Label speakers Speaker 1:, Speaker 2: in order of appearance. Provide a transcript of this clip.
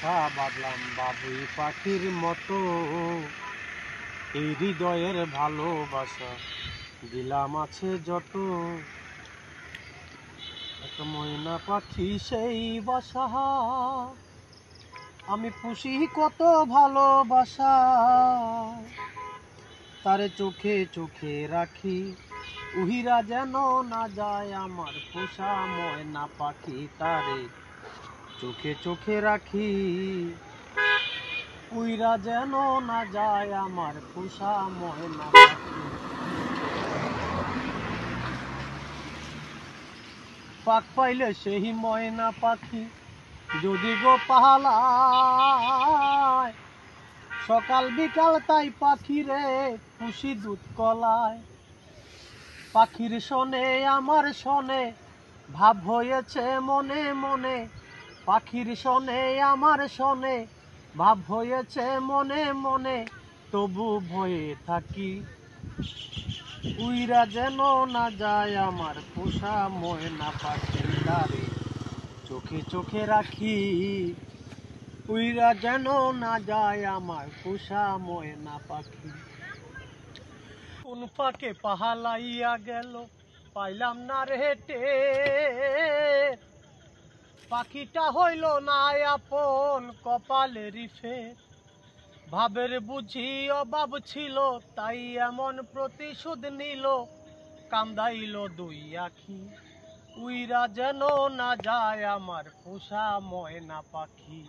Speaker 1: বাসা বাঁধলাম বাবুই পাখির মতো, এই হৃদয়ের ভালোবাসা দিলাম আছে যত। এক ময়না পাখি সেই বাসা আমি পুষি কত ভালোবাসা, তারে চোখে চোখে রাখি উহিরা যেন না যায় আমার পোষা ময়না পাখি। তারে চোখে চোখে রাখি উইরা যেন না যায় আমার পোষা ময়না পাখি। পাক পাইলে সেই ময়না পাখি যদি গো পালায়, সকাল বিকাল তাই পাখিরে খুশি দুধ কলায়। পাখির শোনে আমার শোনে ভাব হয়েছে মনে মনে, পাখির শোনে আমার শোনে ভাব হয়েছে মনে মনে, তবু ভয়ে থাকি উইরা যেন না যায় আমার পোষা ময়না পাখি। তারে চোখে চোখে রাখি উইরা যেন না যায় আমার পোষা ময়না পাখি। কোন পাকে পাহালাইয়া গেল পাইলাম না রে টের, পাখিটা হইল না আপন কপালেরই ফের। ভাবের বুঝি অভাব ছিল তাই এমন প্রতিশোধ নিল, কান্দাইল দুই আখি উইরা যেন না যায় আমার পোষা ময়না পাখি।